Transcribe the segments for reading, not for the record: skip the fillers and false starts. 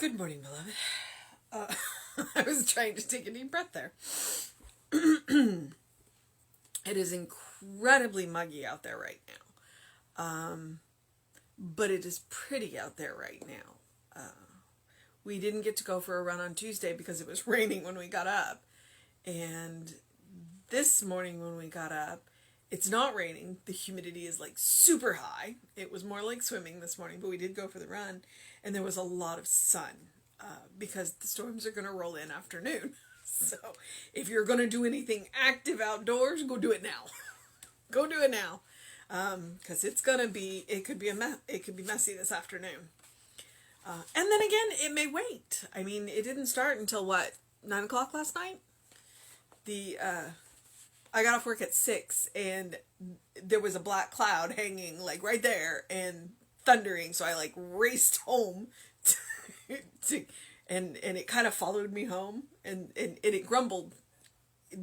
Good morning, beloved. I was trying to take a deep breath there. It is incredibly muggy out there right now. But it is pretty out there right now. We didn't get to go for a run on Tuesday because it was raining when we got up. And this morning when we got up, it's not raining. The humidity is like super high. It was more like swimming this morning, but we did go for the run. And there was a lot of sun because the storms are going to roll in afternoon. So if you're going to do anything active outdoors, go do it now. Go do it now. Because it could be messy this afternoon. And then again, it may wait. I mean, it didn't start until 9 o'clock last night? I got off work at 6 and there was a black cloud hanging like right there and thundering. So I raced home and it kind of followed me home and it grumbled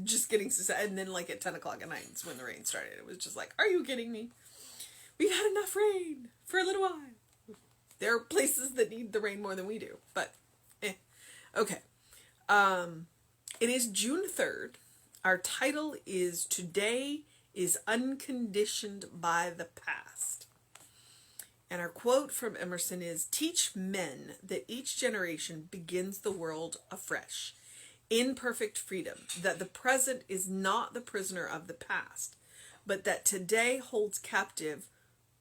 just getting and then at 10 o'clock at night is when the rain started. It was just like, are you kidding me? We've had enough rain for a little while. There are places that need the rain more than we do, but okay. It is June 3rd. Our title is Today is Unconditioned by the Past. And our quote from Emerson is, teach men that each generation begins the world afresh, in perfect freedom, that the present is not the prisoner of the past, but that today holds captive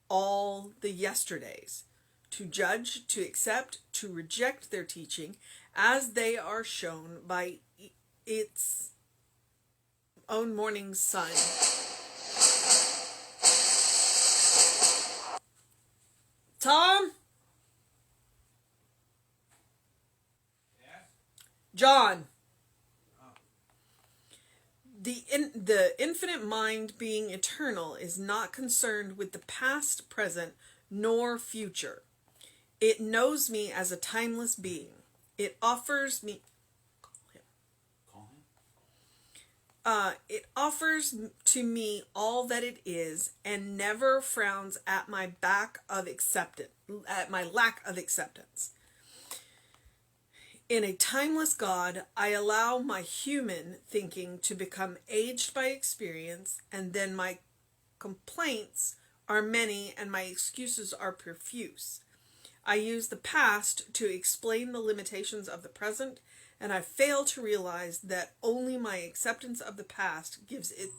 all the yesterdays, to judge, to accept, to reject their teaching as they are shown by its own morning sun. Tom? Yes? John? The infinite mind, being eternal, is not concerned with the past, present, nor future. It knows me as a timeless being. It offers me... it offers to me all that it is, and never frowns at my lack of acceptance. In a timeless God, I allow my human thinking to become aged by experience, and then my complaints are many and my excuses are profuse. I use the past to explain the limitations of the present, and I fail to realize that only my acceptance of the past gives it.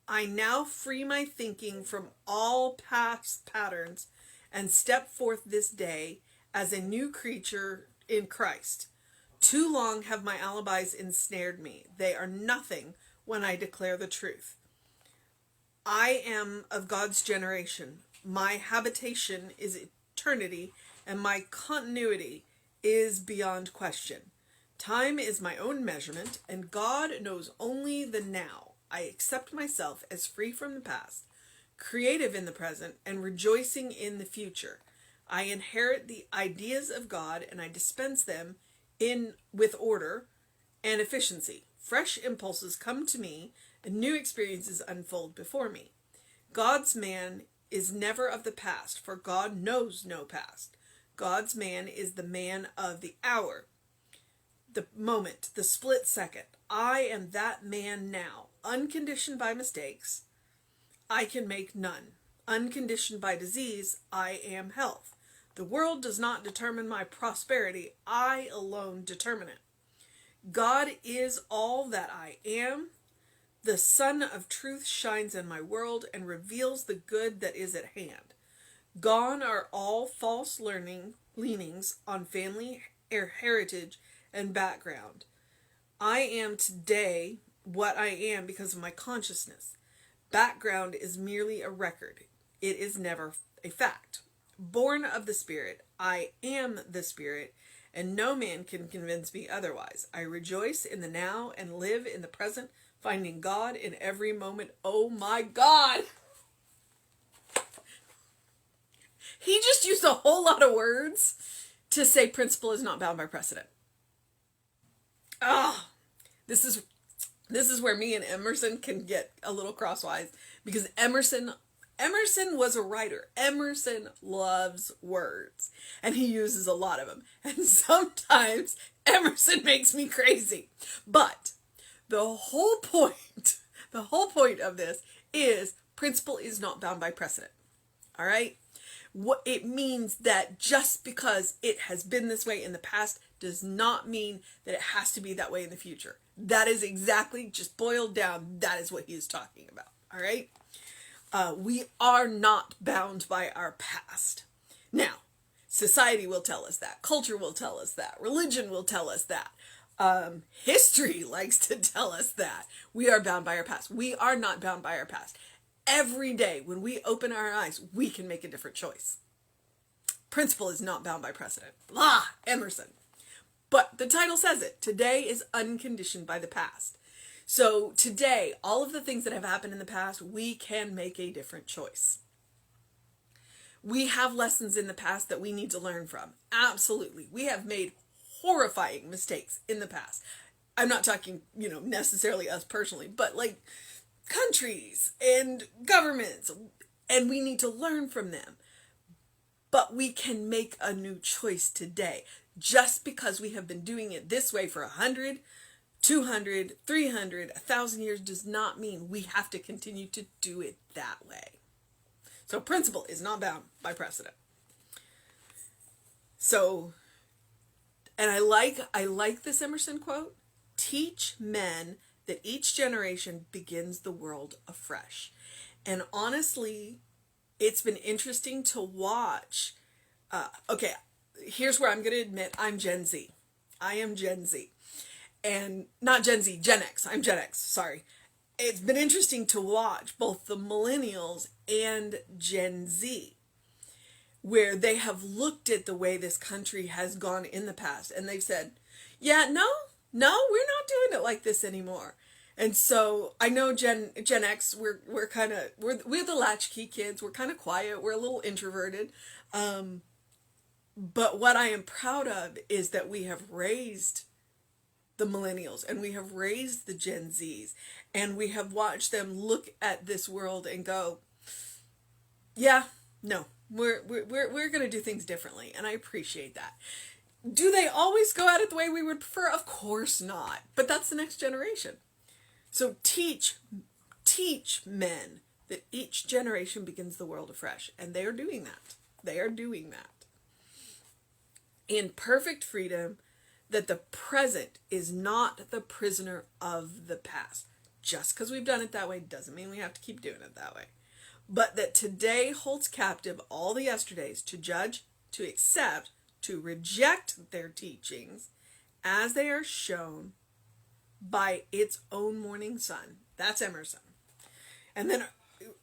I now free my thinking from all past patterns and step forth this day as a new creature in Christ. Too long have my alibis ensnared me. They are nothing when I declare the truth. I am of God's generation. My habitation is eternity, and my continuity is beyond question. Time is my own measurement, and God knows only the now. I accept myself as free from the past, creative in the present, and rejoicing in the future. I inherit the ideas of God, and I dispense them with order and efficiency. Fresh impulses come to me, and new experiences unfold before me. God's man is never of the past, for God knows no past. God's man is the man of the hour, the moment, the split second. I am that man now, unconditioned by mistakes. I can make none. Unconditioned by disease, I am health. The world does not determine my prosperity. I alone determine it. God is all that I am. The sun of truth shines in my world and reveals the good that is at hand. Gone are all false leanings on family, heritage, and background. I am today what I am because of my consciousness. Background is merely a record. It is never a fact. Born of the Spirit, I am the Spirit, and no man can convince me otherwise. I rejoice in the now and live in the present, finding God in every moment. Oh my God! He just used a whole lot of words to say principle is not bound by precedent. Ah, this is This is where me and Emerson can get a little crosswise, because Emerson was a writer. Emerson loves words, and he uses a lot of them. And sometimes Emerson makes me crazy. But the whole point of this is principle is not bound by precedent. All right? What it means that just because it has been this way in the past does not mean that it has to be that way in the future. That is exactly, just boiled down, that is what he is talking about. All right? We are not bound by our past. Now, society will tell us that. Culture will tell us that. Religion will tell us that. History likes to tell us that. We are bound by our past. We are not bound by our past. Every day when we open our eyes, we can make a different choice. Principle is not bound by precedent. Emerson. But the title says it. Today is unconditioned by the past. So today, all of the things that have happened in the past, we can make a different choice. We have lessons in the past that we need to learn from. Absolutely. We have made horrifying mistakes in the past. I'm not talking, necessarily us personally, but like countries and governments, and we need to learn from them. But we can make a new choice today. Just because we have been doing it this way for 100, 200, 300, 1,000 years does not mean we have to continue to do it that way. So principle is not bound by precedent. So, and I like this Emerson quote, teach men that each generation begins the world afresh. And honestly, it's been interesting to watch. Okay, here's where I'm going to admit I'm Gen Z. I am Gen Z. And not Gen Z, Gen X. I'm Gen X, sorry. It's been interesting to watch both the millennials and Gen Z, where they have looked at the way this country has gone in the past, and they've said, yeah, no, we're not doing it like this anymore. And so I know Gen X, we're the latchkey kids. We're kind of quiet. We're a little introverted. But what I am proud of is that we have raised the millennials and we have raised the Gen Zs, and we have watched them look at this world and go, yeah, no, we're going to do things differently. And I appreciate that. Do they always go at it the way we would prefer? Of course not. But that's the next generation. So teach men that each generation begins the world afresh. And they are doing that. They are doing that. In perfect freedom, that the present is not the prisoner of the past. Just because we've done it that way doesn't mean we have to keep doing it that way. But that today holds captive all the yesterdays to judge, to accept, to reject their teachings as they are shown by its own morning sun. That's Emerson. And then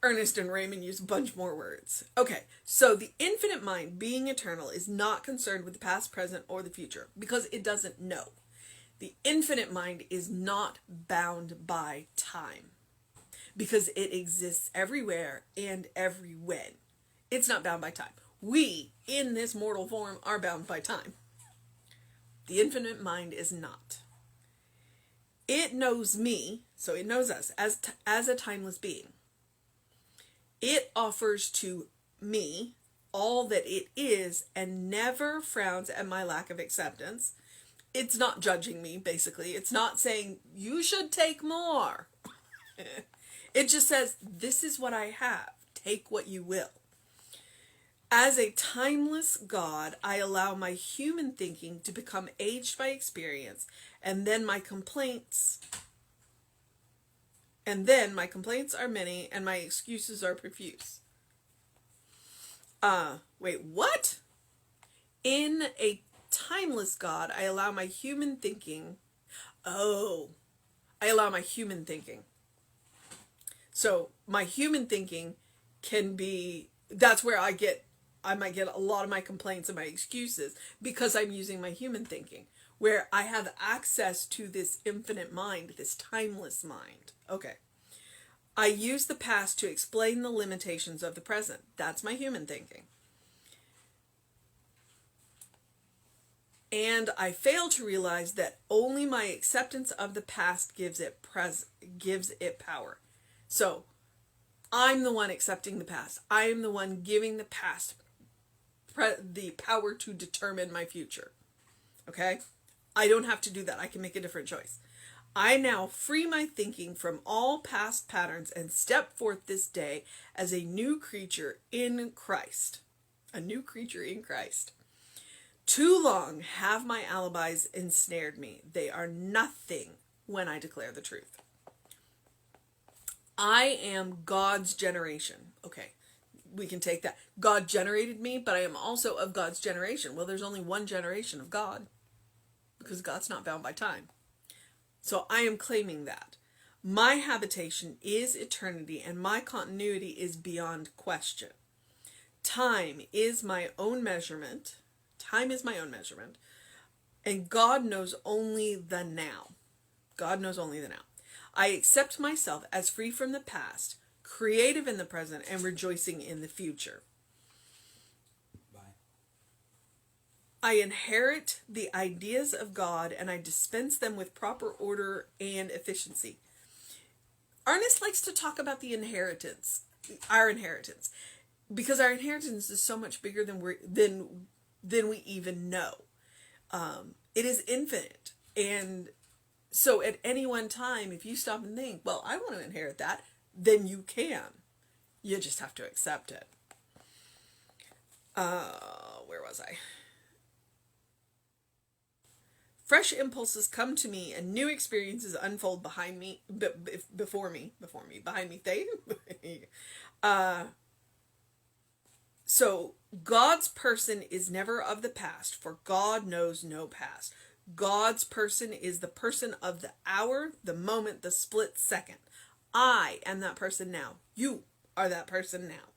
Ernest and Raymond use a bunch more words. Okay, so the infinite mind, being eternal, is not concerned with the past, present, or the future because it doesn't know. The infinite mind is not bound by time because it exists everywhere and every when. It's not bound by time. We, in this mortal form, are bound by time. The infinite mind is not. It knows me, so it knows us as a timeless being. It offers to me all that it is and never frowns at my lack of acceptance. It's not judging me, basically. It's not saying, you should take more. It just says, this is what I have. Take what you will. As a timeless God, I allow my human thinking to become aged by experience, and then my complaints are many, and my excuses are profuse. Wait, what? In a timeless God, I allow my human thinking. Oh, I allow my human thinking. So my human thinking can be, that's where I might get a lot of my complaints and my excuses because I'm using my human thinking, where I have access to this infinite mind, this timeless mind. Okay. I use the past to explain the limitations of the present. That's my human thinking. And I fail to realize that only my acceptance of the past gives it power. So I'm the one accepting the past. I am the one giving the past the power to determine my future. Okay? I don't have to do that. I can make a different choice. I now free my thinking from all past patterns and step forth this day as a new creature in Christ. A new creature in Christ. Too long have my alibis ensnared me. They are nothing when I declare the truth. I am God's generation. Okay, we can take that. God generated me, but I am also of God's generation. Well, there's only one generation of God because God's not bound by time. So I am claiming that. My habitation is eternity and my continuity is beyond question. Time is my own measurement. Time is my own measurement. And God knows only the now. God knows only the now. I accept myself as free from the past, creative in the present, and rejoicing in the future. Bye. I inherit the ideas of God and I dispense them with proper order and efficiency. Ernest likes to talk about the inheritance, our inheritance, because our inheritance is so much bigger than we even know. It is infinite. And so at any one time, if you stop and think, well, I want to inherit that, then you can. You just have to accept it. Where was I? Fresh impulses come to me and new experiences unfold behind me, behind me. So God's person is never of the past, for God knows no past. God's person is the person of the hour, the moment, the split second. I am that person now. You are that person now.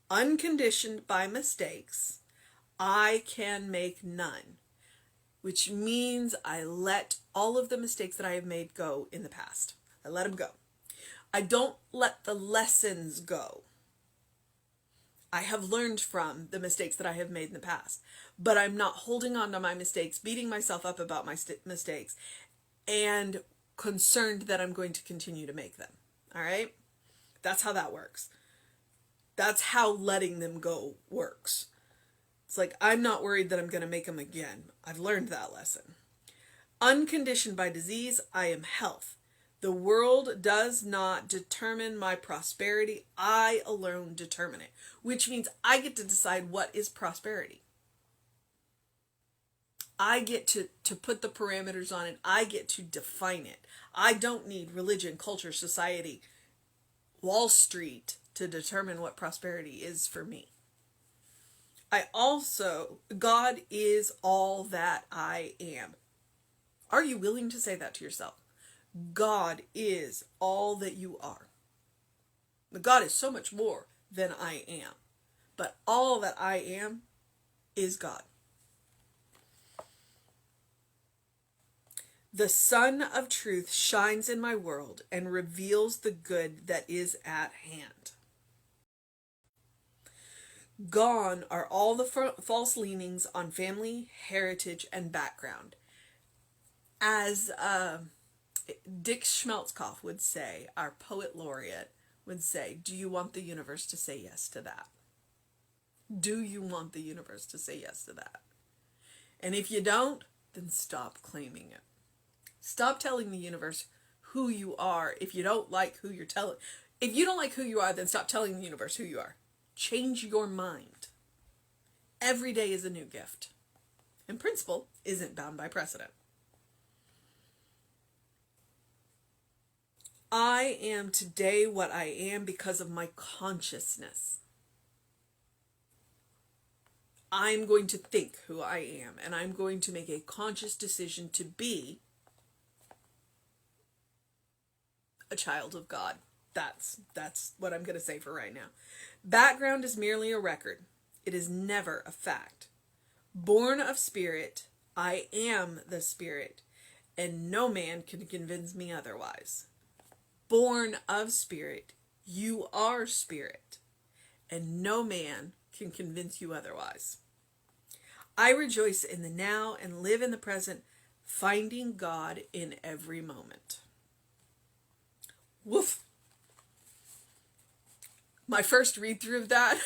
Unconditioned by mistakes, I can make none. Which means I let all of the mistakes that I have made go in the past. I let them go. I don't let the lessons go. I have learned from the mistakes that I have made in the past. But I'm not holding on to my mistakes, beating myself up about my mistakes, and concerned that I'm going to continue to make them. All right? That's how that works. That's how letting them go works. It's like, I'm not worried that I'm going to make them again. I've learned that lesson. Unconditioned by disease, I am health. The world does not determine my prosperity. I alone determine it, which means I get to decide what is prosperity. I get to put the parameters on it. I get to define it. I don't need religion, culture, society, Wall Street to determine what prosperity is for me. God is all that I am. Are you willing to say that to yourself? God is all that you are. God is so much more than I am. But all that I am is God. The sun of truth shines in my world and reveals the good that is at hand. Gone are all the false leanings on family, heritage, and background. As Dick Schmeltzkopf would say, our poet laureate would say, do you want the universe to say yes to that? Do you want the universe to say yes to that? And if you don't, then stop claiming it. Stop telling the universe who you are if you don't like who you're telling. If you don't like who you are, then stop telling the universe who you are. Change your mind. Every day is a new gift. And principle isn't bound by precedent. I am today what I am because of my consciousness. I'm going to think who I am, and I'm going to make a conscious decision to be a child of God. That's what I'm going to say for right now. Background is merely a record. It is never a fact. Born of spirit, I am the spirit, and no man can convince me otherwise. Born of spirit, you are spirit, and no man can convince you otherwise. I rejoice in the now and live in the present, finding God in every moment. Woof. My first read through of that,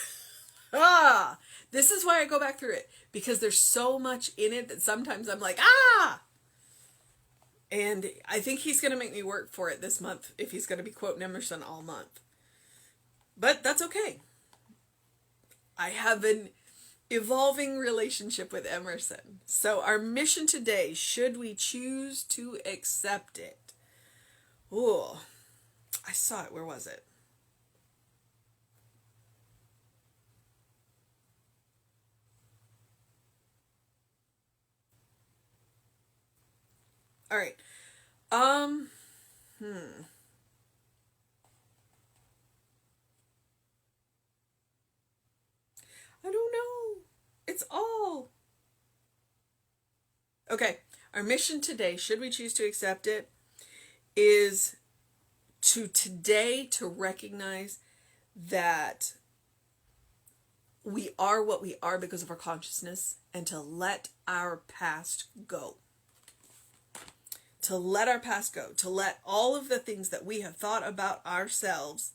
this is why I go back through it, because there's so much in it that sometimes I'm like, and I think he's going to make me work for it this month if he's going to be quoting Emerson all month. But that's okay. I have an evolving relationship with Emerson. So our mission today, should we choose to accept it? Oh, I saw it. Where was it? All right. I don't know. It's all. Okay. Our mission today, should we choose to accept it, is to recognize that we are what we are because of our consciousness, and to let our past go. To let our past go. To let all of the things that we have thought about ourselves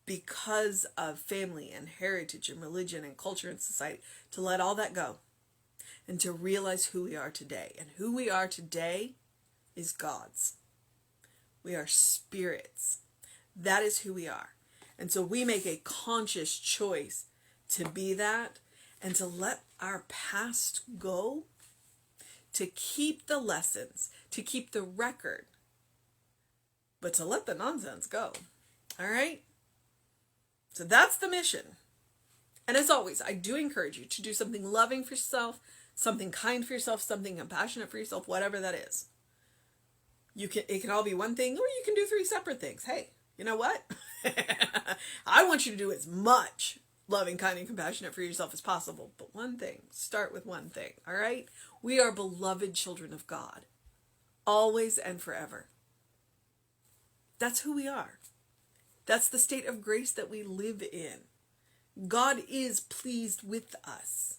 because of family and heritage and religion and culture and society, to let all that go. And to realize who we are today. And who we are today is God's. We are spirits. That is who we are. And so we make a conscious choice to be that, and to let our past go, to keep the lessons, to keep the record, but to let the nonsense go. All right? So that's the mission. And as always, I do encourage you to do something loving for yourself, something kind for yourself, something compassionate for yourself, whatever that is. It can all be one thing, or you can do 3 separate things. Hey, you know what? I want you to do as much loving, kind, and compassionate for yourself as possible. But one thing, start with one thing, all right? We are beloved children of God, always and forever. That's who we are. That's the state of grace that we live in. God is pleased with us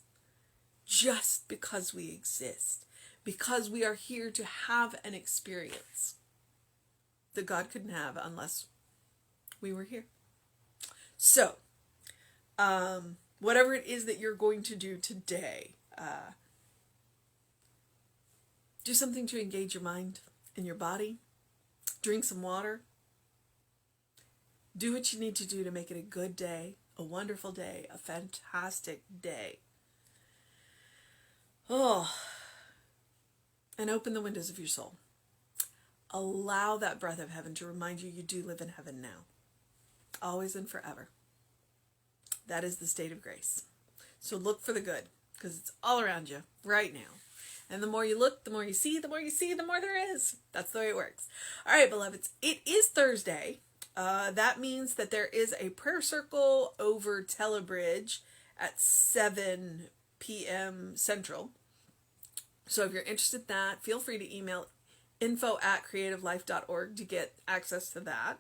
just because we exist, because we are here to have an experience that God couldn't have unless we were here. So, whatever it is that you're going to do today, do something to engage your mind and your body. Drink some water. Do what you need to do to make it a good day, a wonderful day, a fantastic day. Oh, and open the windows of your soul. Allow that breath of heaven to remind you do live in heaven now, always and forever. That is the state of grace. So look for the good, because it's all around you right now. And the more you look, the more you see, the more you see, the more there is. That's the way it works. All right, beloveds, it is Thursday. That means that there is a prayer circle over Telebridge at 7 p.m. Central. So if you're interested in that, feel free to email info@creativelife.org to get access to that.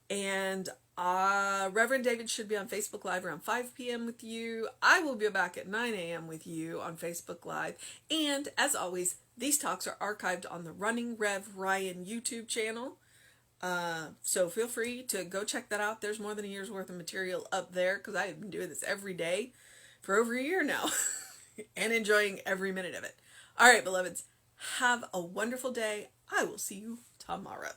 And Reverend David should be on Facebook Live around 5 p.m. with you. I will be back at 9 a.m. with you on Facebook Live. And as always, these talks are archived on the Running Rev Ryan YouTube channel. So feel free to go check that out. There's more than a year's worth of material up there, because I have been doing this every day for over a year now and enjoying every minute of it. All right, beloveds, have a wonderful day. I will see you tomorrow.